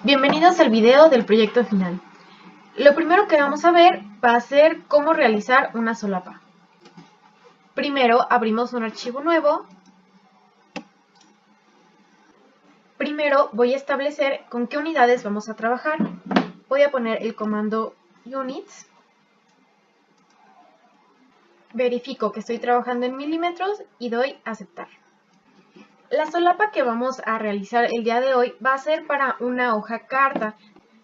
Bienvenidos al video del proyecto final. Lo primero que vamos a ver va a ser cómo realizar una solapa. Primero abrimos un archivo nuevo. Primero voy a establecer con qué unidades vamos a trabajar. Voy a poner el comando units. Verifico que estoy trabajando en milímetros y doy a aceptar. La solapa que vamos a realizar el día de hoy va a ser para una hoja carta.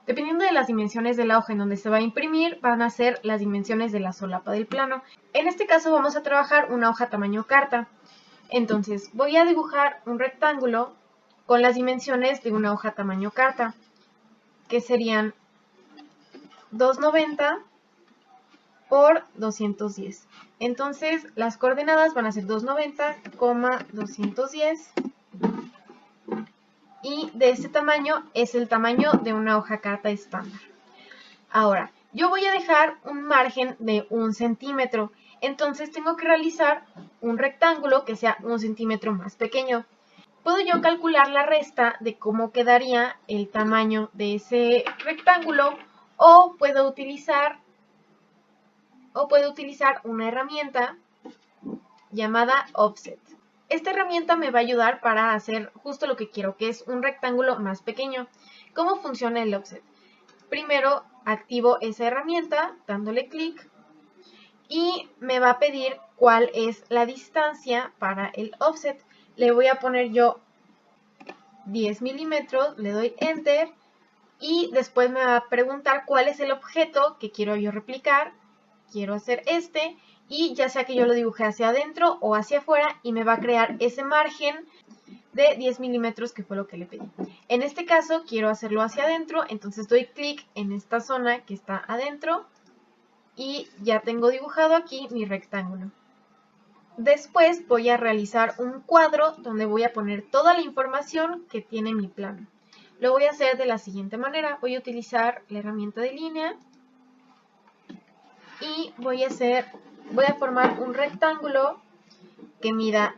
Dependiendo de las dimensiones de la hoja en donde se va a imprimir, van a ser las dimensiones de la solapa del plano. En este caso vamos a trabajar una hoja tamaño carta. Entonces voy a dibujar un rectángulo con las dimensiones de una hoja tamaño carta, que serían 290 por 210. Entonces las coordenadas van a ser 290, 210. Y de este tamaño es el tamaño de una hoja carta estándar. Ahora, yo voy a dejar un margen de 1 centímetro, entonces tengo que realizar un rectángulo que sea 1 centímetro más pequeño. Puedo yo calcular la resta de cómo quedaría el tamaño de ese rectángulo o puedo utilizar una herramienta llamada Offset. Esta herramienta me va a ayudar para hacer justo lo que quiero, que es un rectángulo más pequeño. ¿Cómo funciona el Offset? Primero activo esa herramienta dándole clic y me va a pedir cuál es la distancia para el offset. Le voy a poner yo 10 milímetros, le doy enter y después me va a preguntar cuál es el objeto que quiero yo replicar. Quiero hacer este y ya sea que yo lo dibujé hacia adentro o hacia afuera y me va a crear ese margen de 10 milímetros que fue lo que le pedí. En este caso quiero hacerlo hacia adentro, entonces doy clic en esta zona que está adentro y ya tengo dibujado aquí mi rectángulo. Después voy a realizar un cuadro donde voy a poner toda la información que tiene mi plano. Lo voy a hacer de la siguiente manera. Voy a utilizar la herramienta de línea y voy a formar un rectángulo que mida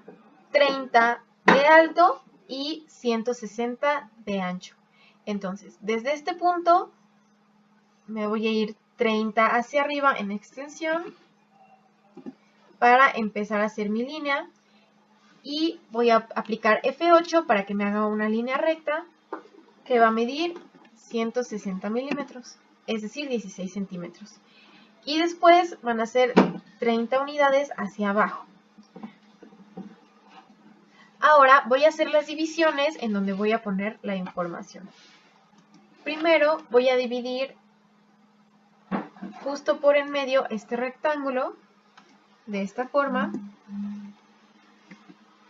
30 de alto y 160 de ancho. Entonces, desde este punto me voy a ir 30 hacia arriba en extensión para empezar a hacer mi línea y voy a aplicar F8 para que me haga una línea recta que va a medir 160 milímetros, es decir, 16 centímetros. Y después van a ser 30 unidades hacia abajo. Ahora voy a hacer las divisiones en donde voy a poner la información. Primero voy a dividir justo por en medio este rectángulo de esta forma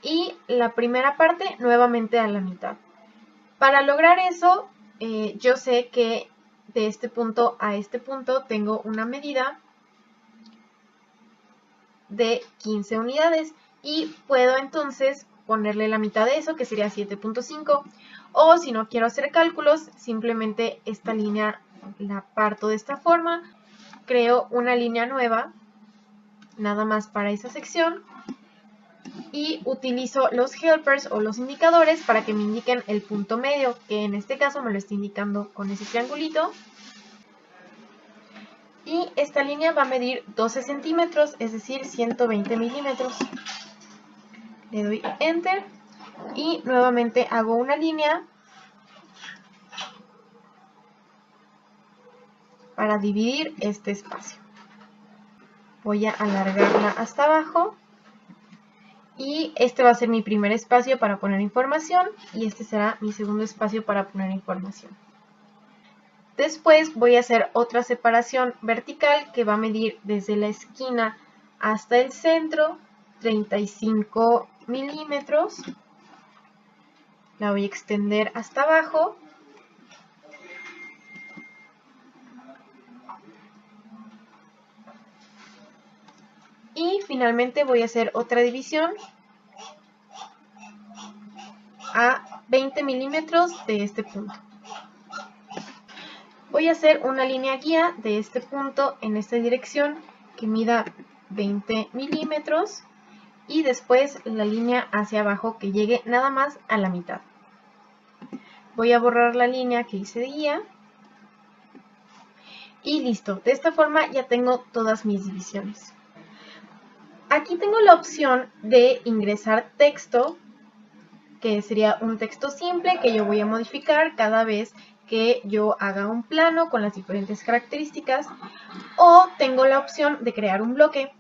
y la primera parte nuevamente a la mitad. Para lograr eso, yo sé que de este punto a este punto tengo una medida de 15 unidades y puedo entonces ponerle la mitad de eso, que sería 7.5, o si no quiero hacer cálculos, simplemente esta línea la parto de esta forma, creo una línea nueva, nada más para esa sección, y utilizo los helpers o los indicadores para que me indiquen el punto medio, que en este caso me lo está indicando con ese triangulito. Y esta línea va a medir 12 centímetros, es decir, 120 milímetros. Le doy enter y nuevamente hago una línea para dividir este espacio. Voy a alargarla hasta abajo y este va a ser mi primer espacio para poner información y este será mi segundo espacio para poner información. Después voy a hacer otra separación vertical que va a medir desde la esquina hasta el centro 35 milímetros. La voy a extender hasta abajo. Y finalmente voy a hacer otra división a 20 milímetros de este punto. Voy a hacer una línea guía de este punto en esta dirección que mida 20 milímetros y después la línea hacia abajo que llegue nada más a la mitad. Voy a borrar la línea que hice de guía. Y listo, de esta forma ya tengo todas mis divisiones. Aquí tengo la opción de ingresar texto, que sería un texto simple que yo voy a modificar cada vez que yo haga un plano con las diferentes características. O tengo la opción de crear un bloque.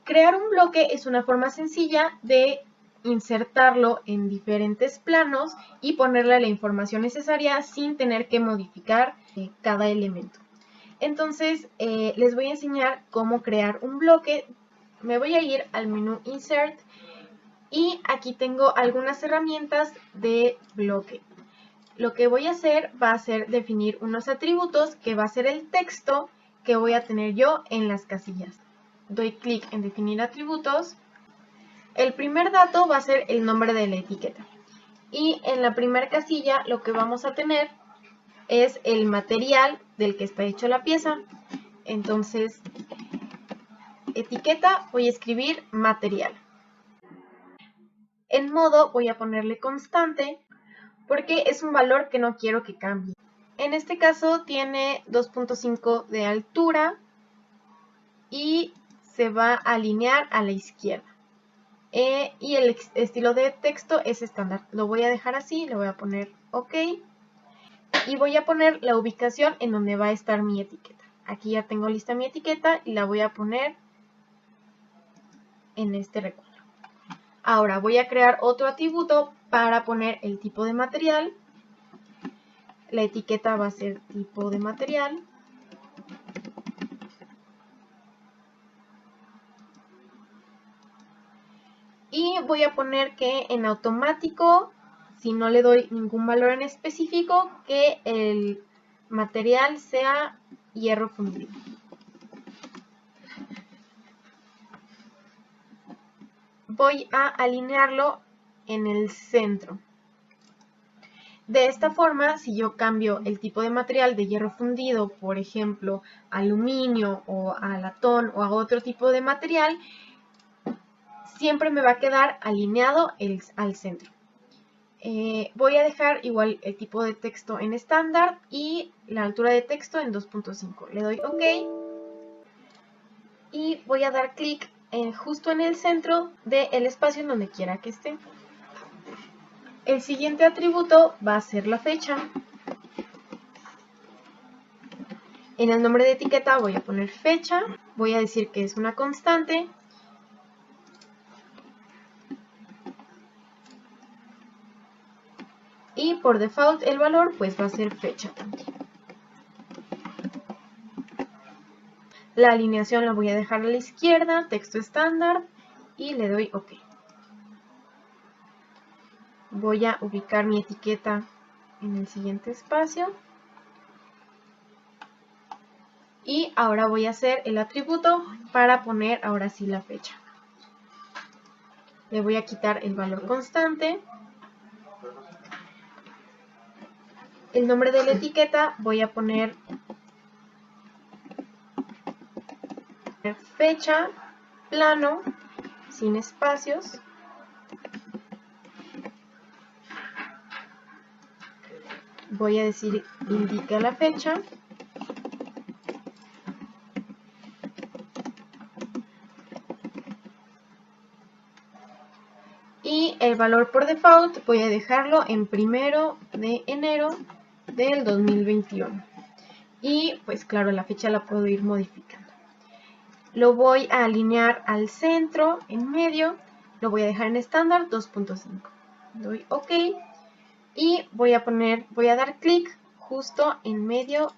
Crear un bloque es una forma sencilla de insertarlo en diferentes planos y ponerle la información necesaria sin tener que modificar cada elemento. Entonces, les voy a enseñar cómo crear un bloque. Me voy a ir al menú Insert y aquí tengo algunas herramientas de bloque. Lo que voy a hacer va a ser definir unos atributos que va a ser el texto que voy a tener yo en las casillas. Doy clic en definir atributos. El primer dato va a ser el nombre de la etiqueta. Y en la primera casilla lo que vamos a tener es el material del que está hecho la pieza. Entonces, etiqueta, voy a escribir material. En modo voy a ponerle constante porque es un valor que no quiero que cambie. En este caso tiene 2.5 de altura y se va a alinear a la izquierda. Y el estilo de texto es estándar. Lo voy a dejar así, le voy a poner OK. Y voy a poner la ubicación en donde va a estar mi etiqueta. Aquí ya tengo lista mi etiqueta y la voy a poner en este recuadro. Ahora voy a crear otro atributo para poner el tipo de material. La etiqueta va a ser tipo de material. Y voy a poner que en automático, si no le doy ningún valor en específico, que el material sea hierro fundido. Voy a alinearlo en el centro. De esta forma, si yo cambio el tipo de material de hierro fundido, por ejemplo, aluminio o a latón o a otro tipo de material, siempre me va a quedar alineado al centro. Voy a dejar igual el tipo de texto en estándar y la altura de texto en 2.5. Le doy OK y voy a dar clic justo en el centro del espacio en donde quiera que esté. El siguiente atributo va a ser la fecha. En el nombre de etiqueta voy a poner fecha, voy a decir que es una constante. Y por default el valor pues va a ser fecha también. La alineación la voy a dejar a la izquierda, texto estándar y le doy OK. Voy a ubicar mi etiqueta en el siguiente espacio. Y ahora voy a hacer el atributo para poner ahora sí la fecha. Le voy a quitar el valor constante. El nombre de la etiqueta voy a poner fecha, plano, sin espacios. Voy a decir indica la fecha. Y el valor por default voy a dejarlo en 1 de enero del 2021. Y pues claro, la fecha la puedo ir modificando. Lo voy a alinear al centro, en medio. Lo voy a dejar en estándar 2.5. Doy OK. Y voy a dar clic justo en medio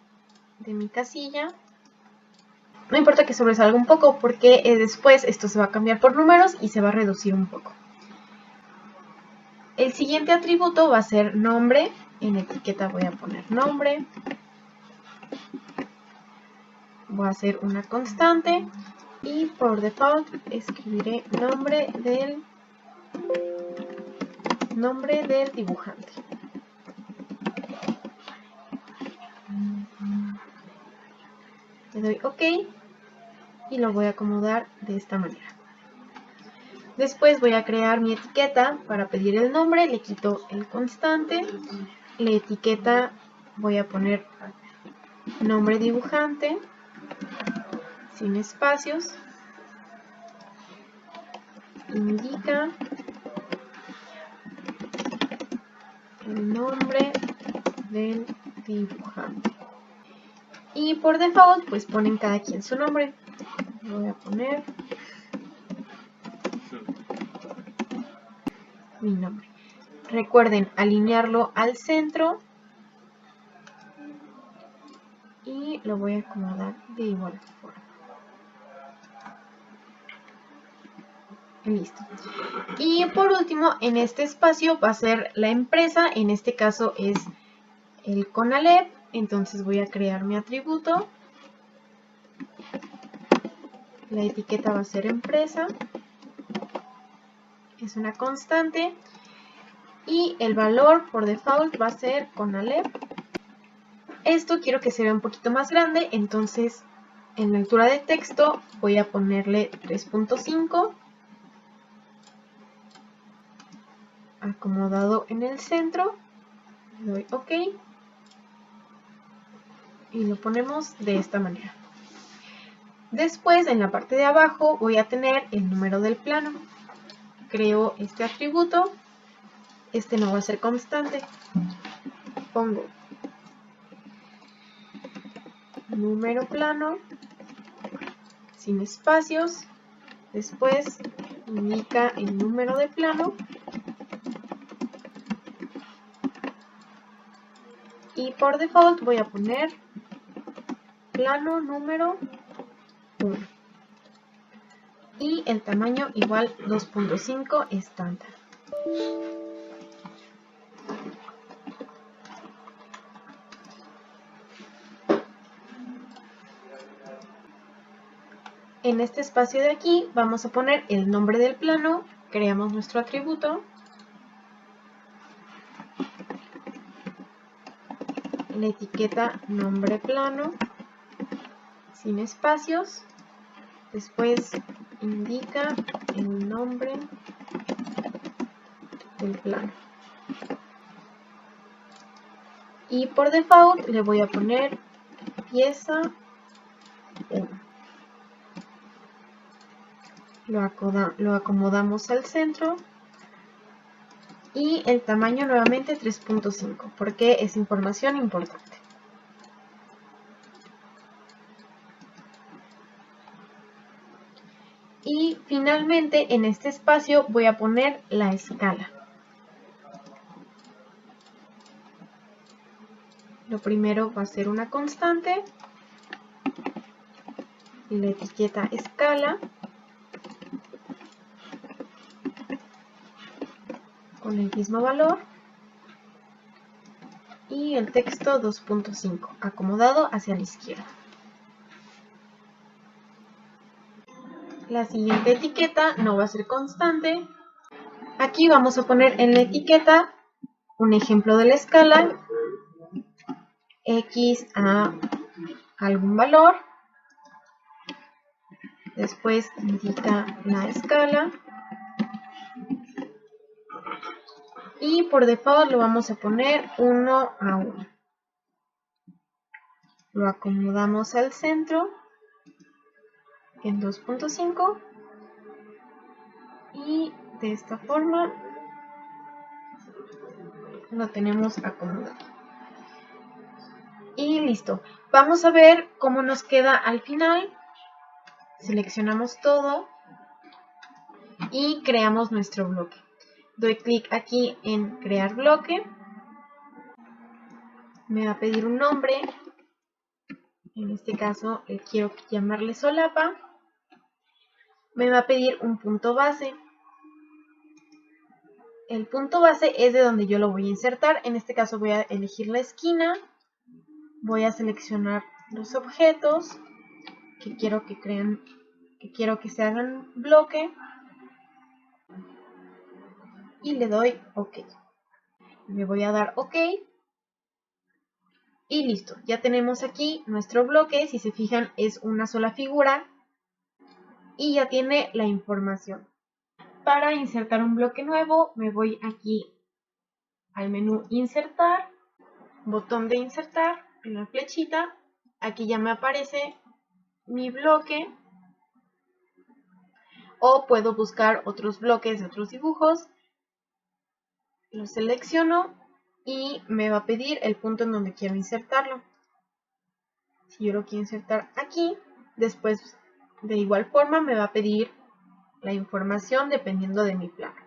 de mi casilla. No importa que sobresalga un poco porque después esto se va a cambiar por números y se va a reducir un poco. El siguiente atributo va a ser nombre. En etiqueta voy a poner nombre. Voy a hacer una constante y por default escribiré nombre del dibujante. Le doy OK y lo voy a acomodar de esta manera. Después voy a crear mi etiqueta para pedir el nombre, le quito el constante, la etiqueta voy a poner nombre dibujante, sin espacios, indica el nombre del dibujante. Y por default, pues ponen cada quien su nombre. Voy a poner mi nombre. Recuerden alinearlo al centro y lo voy a acomodar de igual forma. Listo. Y por último, en este espacio va a ser la empresa, en este caso es el CONALEP, entonces voy a crear mi atributo. La etiqueta va a ser empresa, es una constante, y el valor por default va a ser CONALEP. Esto quiero que se vea un poquito más grande, entonces en la altura de texto voy a ponerle 3.5, acomodado en el centro, le doy OK y lo ponemos de esta manera. Después en la parte de abajo voy a tener el número del plano. Creo este atributo, este no va a ser constante, pongo número plano, sin espacios, después indica el número de plano y por default voy a poner plano número 1 y el tamaño igual 2.5 estándar. En este espacio de aquí vamos a poner el nombre del plano, creamos nuestro atributo, la etiqueta nombre plano, sin espacios, después indica el nombre del plano. Y por default le voy a poner pieza 1. Lo acomodamos al centro y el tamaño nuevamente 3.5 porque es información importante. Y finalmente en este espacio voy a poner la escala. Lo primero va a ser una constante, la etiqueta escala, con el mismo valor, y el texto 2.5, acomodado hacia la izquierda. La siguiente etiqueta no va a ser constante. Aquí vamos a poner en la etiqueta un ejemplo de la escala, x a algún valor, después indica la escala y por default lo vamos a poner 1 a 1. Lo acomodamos al centro en 2.5 y de esta forma lo tenemos acomodado. Y listo. Vamos a ver cómo nos queda al final. Seleccionamos todo y creamos nuestro bloque. Doy clic aquí en crear bloque. Me va a pedir un nombre. En este caso quiero llamarle solapa. Me va a pedir un punto base. El punto base es de donde yo lo voy a insertar. En este caso voy a elegir la esquina. Voy a seleccionar los objetos que quiero que se hagan bloque. Y le doy OK. Le voy a dar OK. Y listo. Ya tenemos aquí nuestro bloque. Si se fijan es una sola figura. Y ya tiene la información. Para insertar un bloque nuevo me voy aquí al menú insertar botón de insertar en la flechita. Aquí ya me aparece mi bloque. O puedo buscar otros bloques de otros dibujos. Lo selecciono y me va a pedir el punto en donde quiero insertarlo. Si yo lo quiero insertar aquí, después de igual forma me va a pedir la información dependiendo de mi placa.